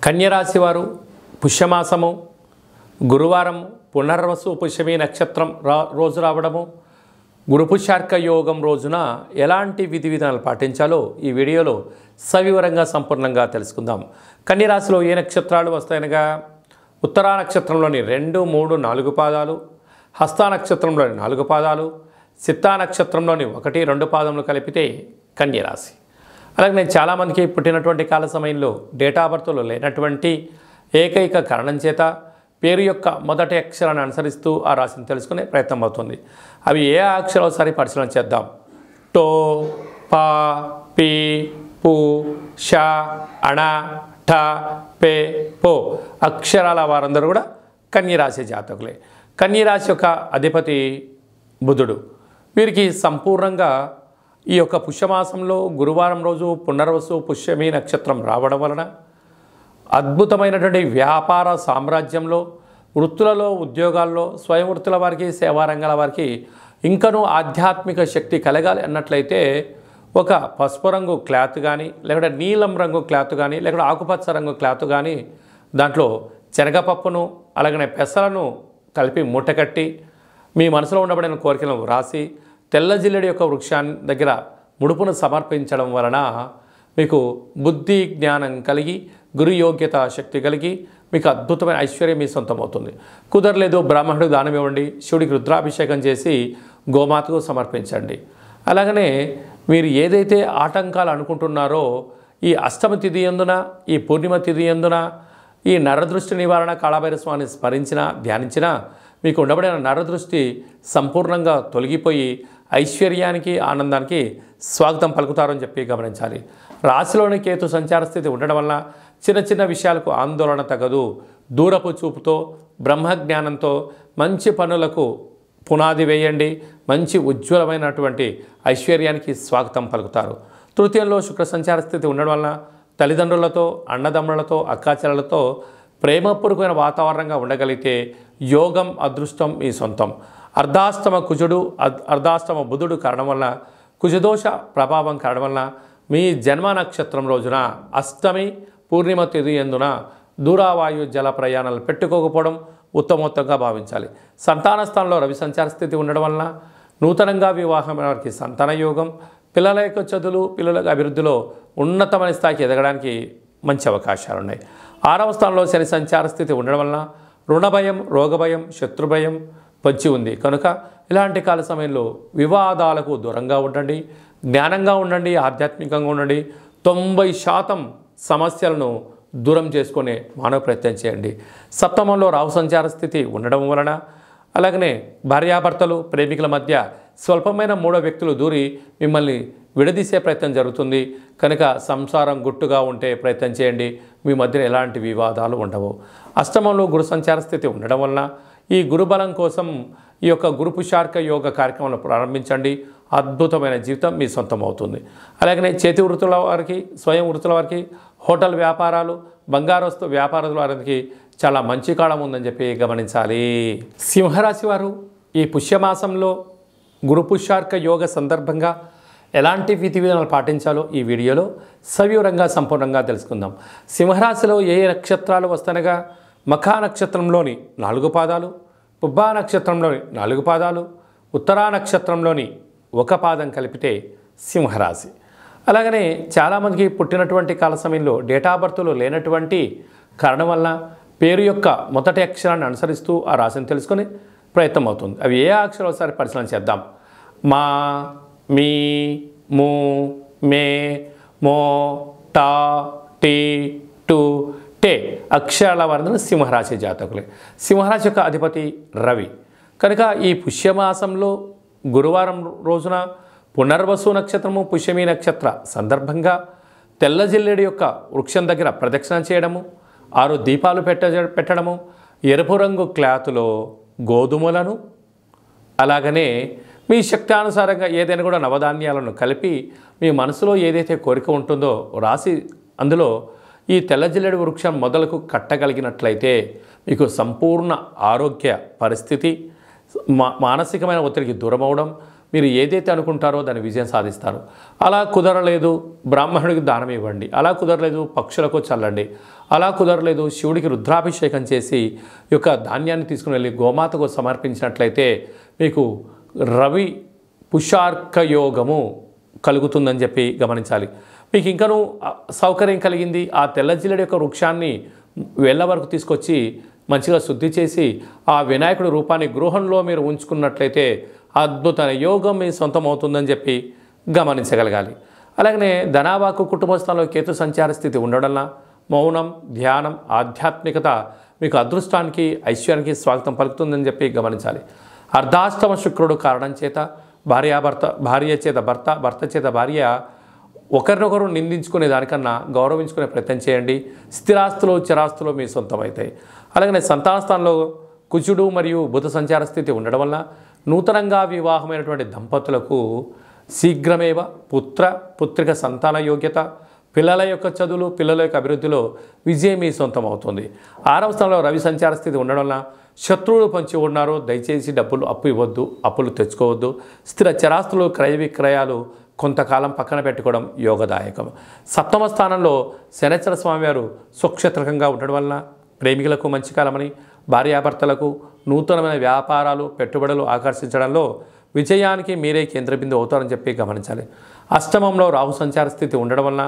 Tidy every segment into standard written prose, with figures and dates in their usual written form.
కన్యరాశి వారు పుష్యమాసము గురువారం పునర్వసు పుష్యమి నక్షత్రం రోజు రావడము గురుపుష్యార్క యోగం రోజున ఎలాంటి విధి విధానాలు పాటించాలో ఈ వీడియోలో సవివరంగా సంపూర్ణంగా తెలుసుకుందాం. కన్యరాశిలో ఏ నక్షత్రాలు వస్తాయనగా ఉత్తరా నక్షత్రంలోని 2, 3, 4 పాదాలు, హస్తా నక్షత్రంలోని 4 పాదాలు, చిత్తా నక్షత్రంలోని 1, 2 పాదములు కలిపితే కన్యరాశి. అలాగే చాలామందికి పుట్టినటువంటి కాల సమయంలో డేట్ ఆఫ్ బర్త్లో లేనటువంటి ఏకైక కారణం చేత పేరు యొక్క మొదటి అక్షరాన్ని అనుసరిస్తూ ఆ రాశిని తెలుసుకునే ప్రయత్నం అవుతుంది. అవి ఏ అక్షరాలు సరి పరిశీలన చేద్దాం. టో, పా, పి, పు, ష, అణ, ఠ, పే, పో అక్షరాల వారందరూ కూడా కన్యరాశి జాతకులే. కన్యరాశి యొక్క అధిపతి బుధుడు. వీరికి సంపూర్ణంగా ఈ యొక్క పుష్యమాసంలో గురువారం రోజు పునర్వసు పుష్యమి నక్షత్రం రావడం వలన అద్భుతమైనటువంటి వ్యాపార సామ్రాజ్యంలో, వృత్తులలో, ఉద్యోగాల్లో, స్వయం వృత్తుల వారికి, సేవారంగాల వారికి ఇంకనూ ఆధ్యాత్మిక శక్తి కలగాలి అన్నట్లయితే ఒక పసుపు రంగు క్లాత్ కానీ, లేకుంటే నీలం రంగు క్లాత్ కానీ, లేకుంటే ఆకుపచ్చ రంగు క్లాత్ కానీ దాంట్లో శనగపప్పును అలాగనే పెసలను కలిపి మూటకట్టి మీ మనసులో ఉండబడిన కోరికలను రాసి తెల్ల జిల్లెడి యొక్క వృక్షాన్ని దగ్గర ముడుపును సమర్పించడం వలన మీకు బుద్ధి జ్ఞానం కలిగి, గురు యోగ్యత శక్తి కలిగి మీకు అద్భుతమైన ఐశ్వర్యం మీ సొంతమవుతుంది. కుదరలేదు బ్రాహ్మణుడికి దానం ఇవ్వండి, శివుడికి రుద్రాభిషేకం చేసి గోమాతకు సమర్పించండి. అలాగనే మీరు ఏదైతే ఆటంకాలు అనుకుంటున్నారో ఈ అష్టమ తిథి యందున, ఈ పూర్ణిమ తిథి యందున ఈ నరదృష్టి నివారణ కాళభైరవ స్వామిని స్మరించినా ధ్యానించినా మీకు ఉండబడిన నరదృష్టి సంపూర్ణంగా తొలగిపోయి ఐశ్వర్యానికి, ఆనందానికి స్వాగతం పలుకుతారని చెప్పి గమనించాలి. రాశిలోని కేతు సంచార స్థితి ఉండడం వల్ల చిన్న చిన్న విషయాలకు ఆందోళన తగదు. దూరపు చూపుతో, బ్రహ్మజ్ఞానంతో మంచి పనులకు పునాది వేయండి. మంచి ఉజ్వలమైనటువంటి ఐశ్వర్యానికి స్వాగతం పలుకుతారు. తృతీయంలో శుక్ర సంచార స్థితి ఉండడం వలన తల్లిదండ్రులతో, అన్నదమ్ములతో, అక్కాచెల్లెలతో ప్రేమపూర్వకమైన వాతావరణంగా ఉండగలిగితే యోగం, అదృష్టం మీ సొంతం. అర్ధాష్టమ కుజుడు, అర్ధాష్టమ బుధుడు కారణం వలన, కుజదోష ప్రభావం కారణం వలన మీ జన్మ నక్షత్రం రోజున అష్టమి పూర్ణిమ తిథి యందున దూరావాయు జల ప్రయాణాలు పెట్టుకోకపోవడం ఉత్తమోత్తంగా భావించాలి. సంతాన స్థానంలో రవి సంచార స్థితి ఉండడం వలన నూతనంగా వివాహమైన వారికి సంతాన యోగం, పిల్లల యొక్క చదువులు, పిల్లల అభివృద్ధిలో ఉన్నతమైన స్థాయికి ఎదగడానికి మంచి అవకాశాలు ఉన్నాయి. 6వ స్థానంలో శని సంచార స్థితి ఉండడం వలన రుణభయం, రోగభయం, శత్రుభయం పొంచి ఉంది కనుక ఇలాంటి కాల సమయంలో వివాదాలకు దూరంగా ఉండండి, జ్ఞానంగా ఉండండి, ఆధ్యాత్మికంగా ఉండండి. 90% సమస్యలను దూరం చేసుకునే మానవ ప్రయత్నం చేయండి. సప్తమంలో రాహు సంచార స్థితి ఉండడం వలన అలాగనే భార్యాభర్తలు, ప్రేమికుల మధ్య స్వల్పమైన మూడో వ్యక్తులు దూరి మిమ్మల్ని విడదీసే ప్రయత్నం జరుగుతుంది కనుక సంసారం గుట్టుగా ఉంటే ప్రయత్నం చేయండి. మీ మధ్యన ఎలాంటి వివాదాలు ఉండవు. అష్టమంలో గురు సంచార స్థితి ఉండడం వలన ఈ గురుబలం కోసం ఈ యొక్క గురు పుష్యార్క యోగ కార్యక్రమాలను ప్రారంభించండి. అద్భుతమైన జీవితం మీ సొంతం అవుతుంది. అలాగనే చేతి వృత్తుల వారికి, స్వయం వృత్తుల వారికి, హోటల్ వ్యాపారాలు, బంగారు వస్తు వ్యాపారాల వారికి చాలా మంచి కాలం ఉందని చెప్పి గమనించాలి. సింహరాశి వారు ఈ పుష్యమాసంలో గురు పుష్యార్క యోగ సందర్భంగా ఎలాంటి విధి విధానాలు పాటించాలో ఈ వీడియోలో సవివరంగా సంపూర్ణంగా తెలుసుకుందాం. సింహరాశిలో ఏ నక్షత్రాలు వస్తనగా మఖా నక్షత్రంలోని 4 పాదాలు, పుబ్బా నక్షత్రంలోని 4 పాదాలు, ఉత్తరా నక్షత్రంలోని 1 పాదం కలిపితే సింహరాశి. అలాగనే చాలామందికి పుట్టినటువంటి కాల సమయంలో డేట్ ఆఫ్ బర్త్లో లేనటువంటి కారణం వల్ల పేరు యొక్క మొదటి అక్షరాన్ని అనుసరిస్తూ ఆ రాశిని తెలుసుకుని ప్రయత్నం అవుతుంది. అవి ఏ అక్షరాలు ఒకసారి పరిశీలన చేద్దాం. మా, మీ, ము, మే, మో, టా, టీ, టు, టే అక్షరాల వారందరూ సింహరాశి జాతకులే. సింహరాశి యొక్క అధిపతి రవి కనుక ఈ పుష్యమాసంలో గురువారం రోజున పునర్వసు నక్షత్రము, పుష్యమి నక్షత్ర సందర్భంగా తెల్ల జిల్లెడి యొక్క వృక్షం దగ్గర ప్రదక్షిణ చేయడము, 6 దీపాలు పెట్టడము, ఎరుపు రంగు క్లాతులో గోధుమలను అలాగనే మీ శక్తానుసారంగా ఏదైనా కూడా నవధాన్యాలను కలిపి మీ మనసులో ఏదైతే కోరిక ఉంటుందో రాసి అందులో ఈ తెల్ల జిల్లెడి వృక్షం మొదలకు కట్టగలిగినట్లయితే మీకు సంపూర్ణ ఆరోగ్య పరిస్థితి, మానసికమైన ఒత్తిడికి దూరం అవడం, మీరు ఏదైతే అనుకుంటారో దాని విజయం సాధిస్తారు. అలా కుదరలేదు బ్రాహ్మణుడికి దానం ఇవ్వండి, అలా కుదరలేదు పక్షులకు చల్లండి, అలా కుదరలేదు శివుడికి రుద్రాభిషేకం చేసి ఈ యొక్క ధాన్యాన్ని తీసుకుని వెళ్ళి గోమాతకు సమర్పించినట్లయితే మీకు రవి పుష్యార్క యోగము కలుగుతుందని చెప్పి గమనించాలి. మీకు ఇంకనూ సౌకర్యం కలిగింది ఆ తెల్ల జిల్లెడి యొక్క వృక్షాన్ని వేళ్ళ వరకు తీసుకొచ్చి మంచిగా శుద్ధి చేసి ఆ వినాయకుడి రూపాన్ని గృహంలో మీరు ఉంచుకున్నట్లయితే అద్భుతమైన యోగం మీ సొంతం అవుతుందని చెప్పి గమనించగలగాలి. అలాగనే ధనావాకు కుటుంబ స్థలంలో కేతు సంచార స్థితి ఉండడంలా మౌనం, ధ్యానం, ఆధ్యాత్మికత మీకు అదృష్టానికి, ఐశ్వర్యానికి స్వాగతం పలుకుతుందని చెప్పి గమనించాలి. అర్ధాష్టమ శుక్రుడు కారణం చేత భార్య చేత భర్త, భర్త చేత భార్య ఒకరినొకరు నిందించుకునే దానికన్నా గౌరవించుకునే ప్రయత్నం చేయండి. స్థిరాస్తులు, చిరాస్తులు మీ సొంతమవుతాయి. అలాగనే సంతాన స్థానంలో కుజుడు మరియు బుధ సంచార స్థితి ఉండడం వల్ల నూతనంగా వివాహమైనటువంటి దంపతులకు శీఘ్రమేవ పుత్రిక సంతాన యోగ్యత, పిల్లల యొక్క చదువులు, పిల్లల యొక్క అభివృద్ధిలో విజయం మీ సొంతం అవుతుంది. 6వ స్థానంలో రవి సంచార స్థితి ఉండడం వల్ల శత్రువులు పంచి ఉన్నారు, దయచేసి డబ్బులు అప్పు ఇవ్వద్దు, అప్పులు తెచ్చుకోవద్దు. స్థిర చరాస్తులు, క్రయ విక్రయాలు కొంతకాలం పక్కన పెట్టుకోవడం యోగదాయకం. 7వ స్థానంలో శనేశ్వర స్వామివారు సుక్షేత్రకంగా ఉండడం వలన ప్రేమికులకు మంచి కాలమని, భార్యాభర్తలకు నూతనమైన వ్యాపారాలు, పెట్టుబడులు ఆకర్షించడంలో విజయానికి మీరే కేంద్రబిందు అవుతారని చెప్పి గమనించాలి. అష్టమంలో రాహు సంచార స్థితి ఉండడం వలన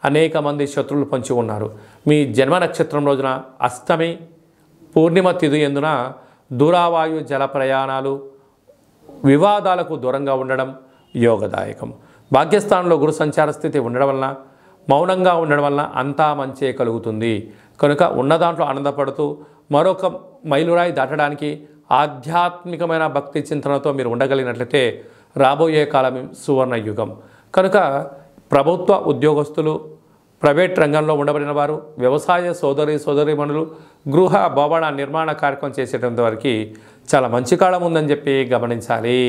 అనేక మంది శత్రువులు పంచి ఉన్నారు. మీ జన్మ నక్షత్రం రోజున అష్టమి పూర్ణిమ తిథి ఎందున దూరావాయు జల ప్రయాణాలు, వివాదాలకు దూరంగా ఉండడం యోగదాయకం. భాగ్యస్థానంలో గురు సంచార స్థితి ఉండడం వలన మౌనంగా ఉండడం వలన అంతా మంచే కలుగుతుంది. కనుక ఉన్న దాంట్లో ఆనందపడుతూ మరొక మైలురాయి దాటడానికి ఆధ్యాత్మికమైన భక్తి చింతనతో మీరు ఉండగలిగినట్లయితే రాబోయే కాలం సువర్ణ యుగం. కనుక ప్రభుత్వ ఉద్యోగస్తులు, ప్రైవేట్ రంగంలో ఉండబడిన వారు, వ్యవసాయ సోదరీమణులు, గృహ భవన నిర్మాణ కార్యక్రమం చేసేటంత వరకు చాలా మంచి కాలం ఉందని చెప్పి గమనించాలి.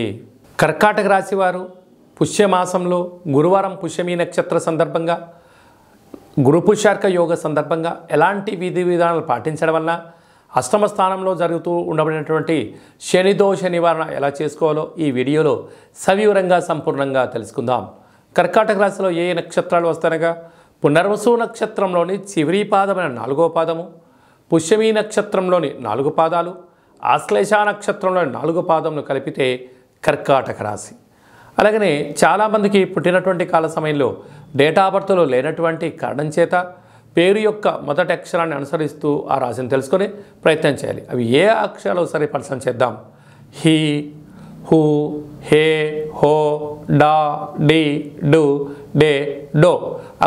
కర్కాటక రాశి వారు పుష్యమాసంలో గురువారం పుష్యమీ నక్షత్ర సందర్భంగా, గురు పుష్యార్క యోగ సందర్భంగా ఎలాంటి విధి విధానాలు పాటించడం వల్ల అష్టమ స్థానంలో జరుగుతూ ఉండబడినటువంటి శని దోష నివారణ ఎలా చేసుకోవాలో ఈ వీడియోలో సవివరంగా సంపూర్ణంగా తెలుసుకుందాం. కర్కాటక రాశిలో ఏ నక్షత్రాలు వస్తాయనగా పునర్వసు నక్షత్రంలోని చివరి పాదమైన 4వ పాదము, పుష్యమీ నక్షత్రంలోని 4 పాదాలు, ఆశ్లేష నక్షత్రంలోని 4 పాదములు కలిపితే కర్కాటక రాశి. అలాగనే చాలామందికి పుట్టినటువంటి కాల సమయంలో డేటా బర్త్లో లేనటువంటి కారణం చేత పేరు యొక్క మొదటి అక్షరాన్ని అనుసరిస్తూ ఆ రాశిని తెలుసుకొని ప్రయత్నం చేయాలి. అవి ఏ అక్షరాలు సరే పరిశీలన చేద్దాం. హీ, హూ, హే, హో, డా, డి, డు, డే, డో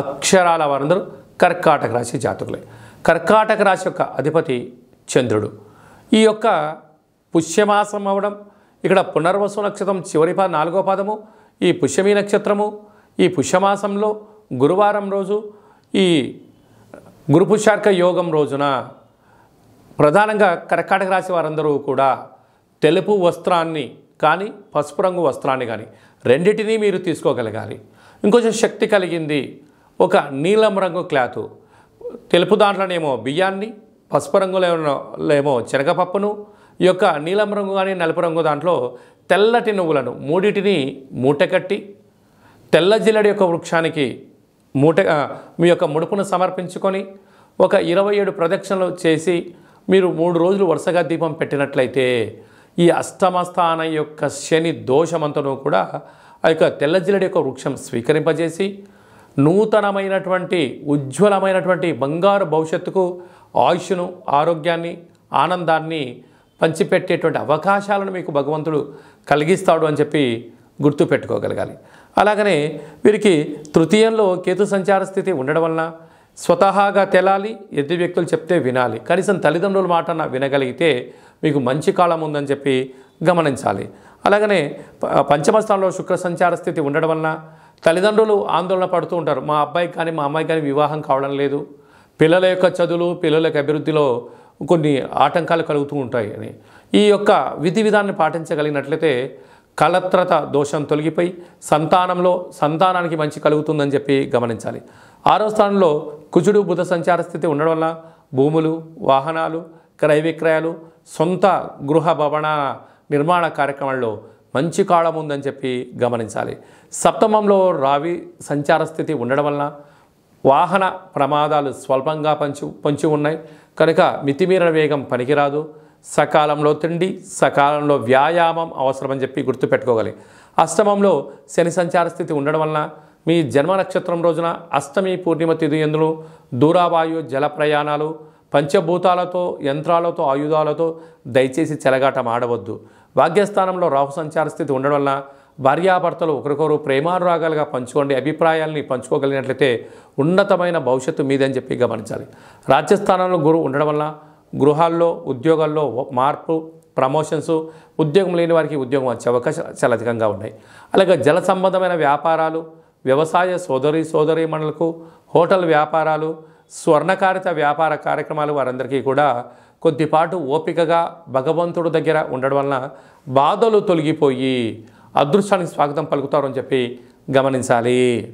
అక్షరాల వారందరూ కర్కాటక రాశి జాతకులే. కర్కాటక రాశి యొక్క అధిపతి చంద్రుడు. ఈ యొక్క పుష్యమాసం అవ్వడం, ఇక్కడ పునర్వసు నక్షత్రం చివరి 4వ పాదము, ఈ పుష్యమీ నక్షత్రము, ఈ పుష్యమాసంలో గురువారం రోజు ఈ గురు పుష్యార్క యోగం రోజున ప్రధానంగా కర్కాటక రాశి వారందరూ కూడా తెలుపు వస్త్రాన్ని కానీ, పసుపు రంగు వస్త్రాన్ని కానీ రెండింటినీ మీరు తీసుకోగలగాలి. ఇంకొంచెం శక్తి కలిగింది ఒక నీలం రంగు క్లాతు, తెలుపు దాంట్లోనేమో బియ్యాన్ని, పసుపు రంగులేమో శనగపప్పును, ఈ యొక్క నీలం రంగు కానీ నలుపు రంగు దాంట్లో తెల్లటి నువ్వులను మూడింటిని మూటకట్టి తెల్ల జిల్లడి యొక్క వృక్షానికి మీ యొక్క ముడుపును సమర్పించుకొని ఒక 27 ప్రదక్షిణలు చేసి మీరు 3 రోజులు వరుసగా దీపం పెట్టినట్లయితే ఈ అష్టమ స్థానం యొక్క శని దోషమంతను కూడా ఆ యొక్క తెల్ల జిల్లడి యొక్క వృక్షం స్వీకరింపజేసి నూతనమైనటువంటి ఉజ్వలమైనటువంటి బంగారు భవిష్యత్తుకు ఆయుష్ను, ఆరోగ్యాన్ని, ఆనందాన్ని పంచిపెట్టేటువంటి అవకాశాలను మీకు భగవంతుడు కలిగిస్తాడు అని చెప్పి గుర్తుపెట్టుకోగలగాలి. అలాగనే వీరికి తృతీయంలో కేతు సంచార స్థితి ఉండడం వలన స్వతహాగా తెలాలి, ఎదుటి వ్యక్తులు చెప్తే వినాలి. కనీసం తల్లిదండ్రుల మాట వినగలిగితే మీకు మంచి కాలం ఉందని చెప్పి గమనించాలి. అలాగనే పంచమ స్థానంలో శుక్ర సంచార స్థితి ఉండడం వలన తల్లిదండ్రులు ఆందోళన పడుతూ ఉంటారు. మా అబ్బాయికి కానీ మా అమ్మాయికి కానీ వివాహం కావడం లేదు, పిల్లల యొక్క చదువులు, పిల్లల యొక్క అభివృద్ధిలో కొన్ని ఆటంకాలు కలుగుతూ ఉంటాయి అని. ఈ యొక్క విధి విధానాన్ని పాటించగలిగినట్లయితే కలత్రత దోషం తొలగిపోయి సంతానానికి మంచి కలుగుతుందని చెప్పి గమనించాలి. 6వ స్థానంలో కుజుడు బుధ సంచార స్థితి ఉండడం వల్ల భూములు, వాహనాలు, క్రయ విక్రయాలు, సొంత గృహ భవన నిర్మాణ కార్యక్రమాల్లో మంచి కాలం ఉందని చెప్పి గమనించాలి. సప్తమంలో రావి సంచార స్థితి ఉండడం వలన వాహన ప్రమాదాలు స్వల్పంగా పొంచి ఉన్నాయి కనుక మితిమీరిన వేగం పనికిరాదు. సకాలంలో తిండి, సకాలంలో వ్యాయామం అవసరమని చెప్పి గుర్తుపెట్టుకోగలి. అష్టమంలో శని సంచార స్థితి ఉండడం వలన మీ జన్మ నక్షత్రం రోజున అష్టమి పూర్ణిమ తిథి యందును దూరావాయు జల ప్రయాణాలు, పంచభూతాలతో, యంత్రాలతో, ఆయుధాలతో దయచేసి చెలగాటం ఆడవద్దు. భాగ్యస్థానంలో రాహు సంచార స్థితి ఉండడం వలన భార్యాభర్తలు ఒకరికొకరు ప్రేమానురాగాలుగా పంచుకోండి. అభిప్రాయాల్ని పంచుకోగలిగినట్లయితే ఉన్నతమైన భవిష్యత్తు మీదని చెప్పి గమనించాలి. రాజ్యస్థానంలో గురువు ఉండడం వలన గృహాల్లో, ఉద్యోగాల్లో మార్పు, ప్రమోషన్స్, ఉద్యోగం లేని వారికి ఉద్యోగం వచ్చే అవకాశాలు చాలా అధికంగా ఉన్నాయి. అలాగే జల సంబంధమైన వ్యాపారాలు, వ్యవసాయ సోదరీమణులకు, హోటల్ వ్యాపారాలు, స్వర్ణకారిత వ్యాపార కార్యక్రమాలు వారందరికీ కూడా కొద్దిపాటు ఓపికగా భగవంతుడు దగ్గర ఉండడం వలన బాధలు తొలగిపోయి అదృష్టానికి స్వాగతం పలుకుతారని చెప్పి గమనించాలి.